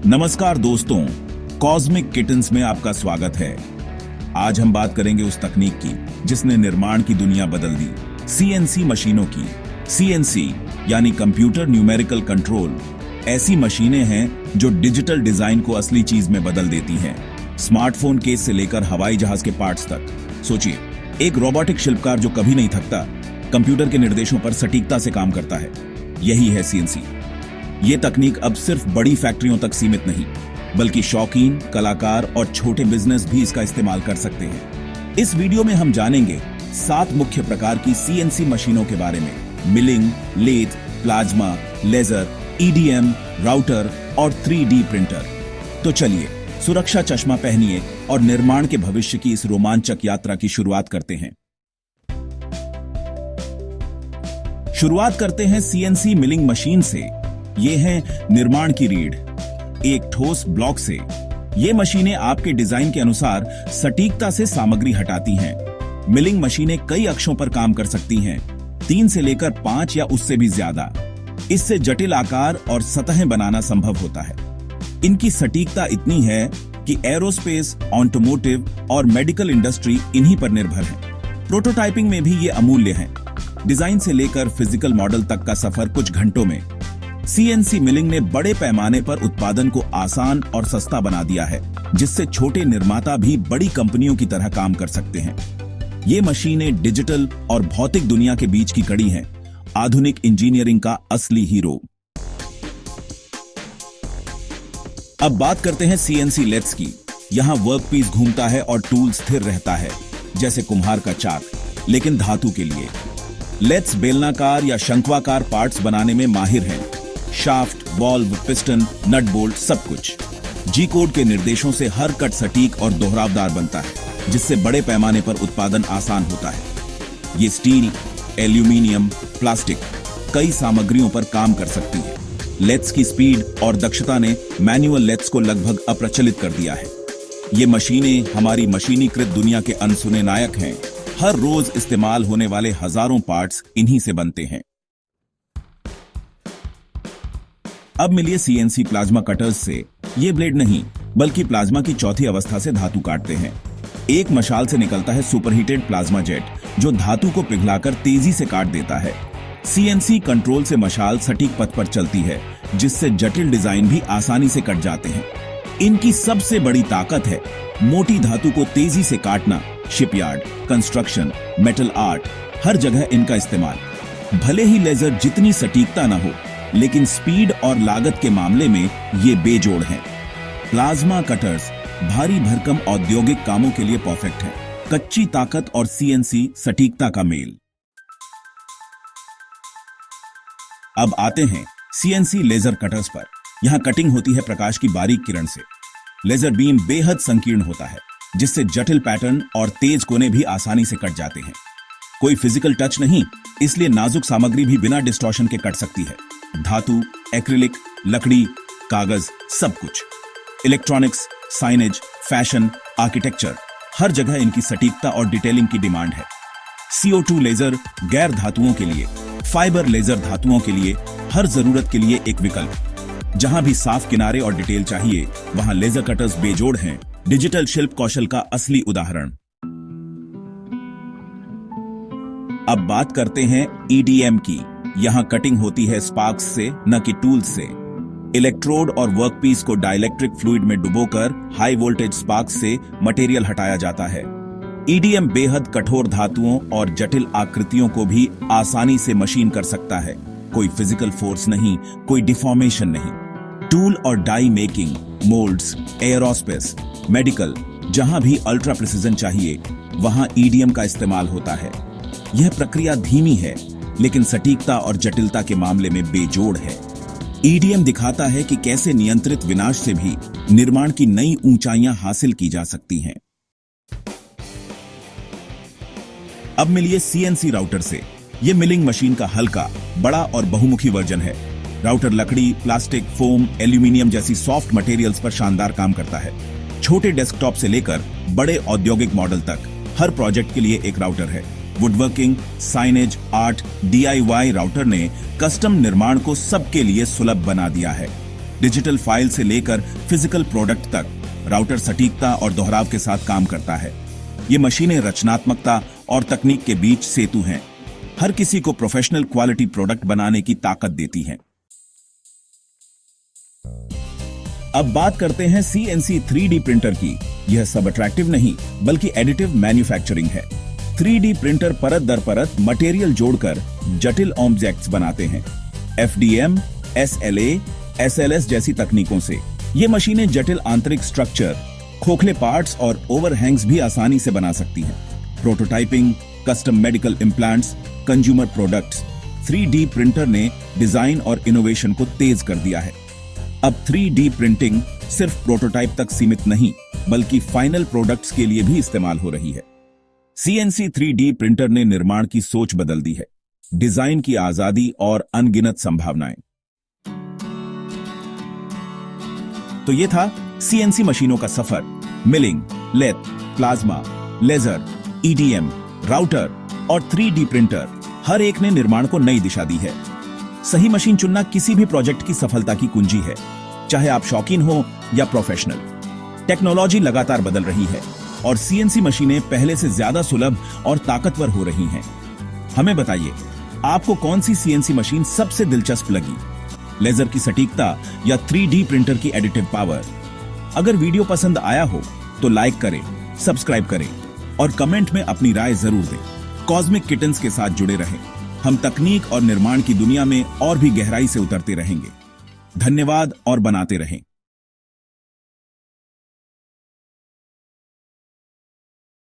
नमस्कार दोस्तों, cosmic kittens में आपका स्वागत है। आज हम बात करेंगे उस तकनीक की जिसने निर्माण की दुनिया बदल दी, सीएनसी मशीनों की। सीएनसी यानी कंप्यूटर न्यूमेरिकल कंट्रोल ऐसी मशीनें हैं जो डिजिटल डिजाइन को असली चीज में बदल देती हैं। स्मार्टफोन केस से लेकर हवाई जहाज के पार्ट्स तक। सोचिए, एक रोबोटिक शिल्पकार जो कभी नहीं थकता, कंप्यूटर के निर्देशों पर सटीकता से काम करता है। यही है सीएनसी। ये तकनीक अब सिर्फ बड़ी फैक्ट्रियों तक सीमित नहीं, बल्कि शौकीन, कलाकार और छोटे बिजनेस भी इसका इस्तेमाल कर सकते हैं। इस वीडियो में हम जानेंगे 7 मुख्य प्रकार की सीएनसी मशीनों के बारे में: milling, lathe, plasma, laser, EDM, router और 3D प्रिंटर। तो चलिए, सुरक्षा चश्मा पहनिए और निर्माण के भविष्य की इस रोमांचक यात्रा की शुरुआत करते हैं। शुरुआत करते हैं सीएनसी मिलिंग मशीन से। ये है निर्माण की रीढ़, एक ठोस ब्लॉक से। ये मशीनें आपके डिजाइन के अनुसार सटीकता से सामग्री हटाती हैं। मिलिंग मशीनें कई अक्षों पर काम कर सकती हैं, 3 से लेकर 5 या उससे भी ज्यादा। इससे जटिल आकार और सतहें बनाना संभव होता है। इनकी सटीकता इतनी है कि एरोस्पेस, ऑटोमोटिव और मेडिकल इंडस्ट्री इन्हीं पर निर्भर है। प्रोटोटाइपिंग में भी ये अमूल्य हैं। डिजाइन से लेकर फिजिकल मॉडल तक का सफर कुछ घंटों में। सीएनसी मिलिंग ने बड़े पैमाने पर उत्पादन को आसान और सस्ता बना दिया है, जिससे छोटे निर्माता भी बड़ी कंपनियों की तरह काम कर सकते हैं। ये मशीनें डिजिटल और भौतिक दुनिया के बीच की कड़ी हैं, आधुनिक इंजीनियरिंग का असली हीरो। अब बात करते हैं सीएनसी लेथ्स की। यहां वर्कपीस घूमता है और टूल स्थिर रहता है, जैसे कुम्हार का चाक, लेकिन धातु के लिए। लेथ्स बेलनाकार या शंक्वाकार पार्ट्स बनाने में माहिर हैं। Shaft, valve, piston, nut bolt, सब कुछ। जी कोड के निर्देशों से हर कट सटीक और दोहरावदार बनता है, जिससे बड़े पैमाने पर उत्पादन आसान होता है। ये स्टील, एल्यूमीनियम, प्लास्टिक कई सामग्रियों पर काम कर सकती है। लेथ्स की स्पीड और दक्षता ने मैनुअल लेथ्स को लगभग अप्रचलित कर दिया है। ये मशीनें हमारी मशीनीकृत दुनिया के अनसुने नायक हैं। हर रोज इस्तेमाल होने वाले हजारों पार्ट्स इन्हीं से बनते हैं। अब मिलिए सीएनसी प्लाज्मा कटर्स से। ये ब्लेड नहीं, बल्कि प्लाज्मा की चौथी अवस्था से धातु काटते हैं। एक मशाल से निकलता है सुपरहीटेड प्लाज्मा जेट, जो धातु को पिघलाकर तेजी से काट देता है। सीएनसी कंट्रोल से मशाल सटीक पथ पर चलती है, जिससे जटिल डिजाइन भी आसानी से कट जाते हैं। इनकी सबसे बड़ी ताकत है मोटी धातु को तेजी से काटना। शिपयार्ड, कंस्ट्रक्शन, मेटल आर्ट, हर जगह इनका इस्तेमाल। भले ही लेजर जितनी सटीकता न हो, लेकिन स्पीड और लागत के मामले में ये बेजोड़ हैं। प्लाज्मा कटर्स भारी भरकम औद्योगिक कामों के लिए परफेक्ट है। कच्ची ताकत और सीएनसी सटीकता का मेल। अब आते हैं सीएनसी लेजर कटर्स पर। यहां कटिंग होती है प्रकाश की बारीक किरण से। लेजर बीम बेहद संकीर्ण होता है, जिससे जटिल पैटर्न और तेज कोने भी आसानी से कट जाते हैं। कोई फिजिकल टच नहीं, इसलिए नाजुक सामग्री भी बिना डिस्टॉर्शन के कट सकती है। धातु, एक्रिलिक, लकड़ी, कागज, सब कुछ। इलेक्ट्रॉनिक्स, साइनेज, फैशन, आर्किटेक्चर, हर जगह इनकी सटीकता और डिटेलिंग की डिमांड है। CO2 लेजर गैर धातुओं के लिए, फाइबर लेजर धातुओं के लिए, हर जरूरत के लिए एक विकल्प। जहां भी साफ किनारे और डिटेल चाहिए, वहां लेजर कटर्स बेजोड़ हैं। डिजिटल शिल्प कौशल का असली उदाहरण। अब बात करते हैं ईडीएम की। यहां कटिंग होती है स्पार्क्स से, न कि टूल्स से। इलेक्ट्रोड और वर्कपीस को डाइलेक्ट्रिक फ्लूइड में डुबोकर हाई वोल्टेज स्पार्क्स से मटेरियल हटाया जाता है। ईडीएम बेहद कठोर धातुओं और जटिल आकृतियों को भी आसानी से मशीन कर सकता है। कोई फिजिकल फोर्स नहीं, कोई डिफॉर्मेशन नहीं। टूल और die making, moulds, aerospace, medical, जहां भी अल्ट्रा प्रिसिजन चाहिए, वहां ईडीएम का इस्तेमाल होता है। यह प्रक्रिया धीमी है, लेकिन सटीकता और जटिलता के मामले में बेजोड़ है। ईडीएम दिखाता है कि कैसे नियंत्रित विनाश से भी निर्माण की नई ऊंचाइयां हासिल की जा सकती हैं। अब मिलिए सीएनसी राउटर से। यह मिलिंग मशीन का हल्का, बड़ा और बहुमुखी वर्जन है। राउटर लकड़ी, प्लास्टिक, फोम, एल्यूमीनियम जैसी सॉफ्ट मटेरियल्स पर शानदार काम करता है। छोटे डेस्कटॉप से लेकर बड़े औद्योगिक मॉडल तक हर प्रोजेक्ट के लिए एक राउटर है। Woodworking, signage, art, DIY router ने कस्टम निर्माण को सबके लिए सुलभ बना दिया है। डिजिटल फाइल से लेकर फिजिकल प्रोडक्ट तक राउटर सटीकता और दोहराव के साथ काम करता है। ये मशीनें रचनात्मकता और तकनीक के बीच सेतु हैं, हर किसी को प्रोफेशनल क्वालिटी प्रोडक्ट बनाने की ताकत देती हैं। अब बात करते हैं CNC 3D प्रिंटर की। यह सब अट्रैक्टिव नहीं बल्कि एडिटिव मैन्युफैक्चरिंग है। 3D प्रिंटर परत दर परत मटेरियल जोड़कर जटिल ऑब्जेक्ट्स बनाते हैं। FDM, SLA, SLS जैसी तकनीकों से ये मशीनें जटिल आंतरिक स्ट्रक्चर, खोखले पार्ट्स और ओवरहैंग्स भी आसानी से बना सकती हैं। Prototyping, custom medical implants, consumer products, 3D printer ने डिजाइन और इनोवेशन को तेज कर दिया है। अब 3D प्रिंटिंग सिर्फ प्रोटोटाइप तक सीमित नहीं बल्कि फाइनल प्रोडक्ट्स के लिए भी इस्तेमाल हो रही है। CNC 3D प्रिंटर ने निर्माण की सोच बदल दी है, डिजाइन की आजादी और अनगिनत संभावनाएं। तो ये था CNC मशीनों का सफर। Milling, lathe, plasma, laser, EDM, router और 3D प्रिंटर, हर एक ने निर्माण को नई दिशा दी है। सही मशीन चुनना किसी भी प्रोजेक्ट की सफलता की कुंजी है, चाहे आप शौकीन हो या प्रोफेशनल। टेक्नोलॉजी लगातार बदल रही है और CNC मशीनें पहले से ज्यादा सुलभ और ताकतवर हो रही हैं। हमें बताइए, आपको कौन सी CNC मशीन सबसे दिलचस्प लगी? लेजर की सटीकता या 3D प्रिंटर की एडिटिव पावर? अगर वीडियो पसंद आया हो तो लाइक करें, सब्सक्राइब करें और कमेंट में अपनी राय जरूर दें। कॉस्मिक किटन्स के साथ जुड़े रहें। हम तकनीक और निर्माण की दुनिया में और भी गहराई से उतरते रहेंगे। धन्यवाद और बनाते रहें।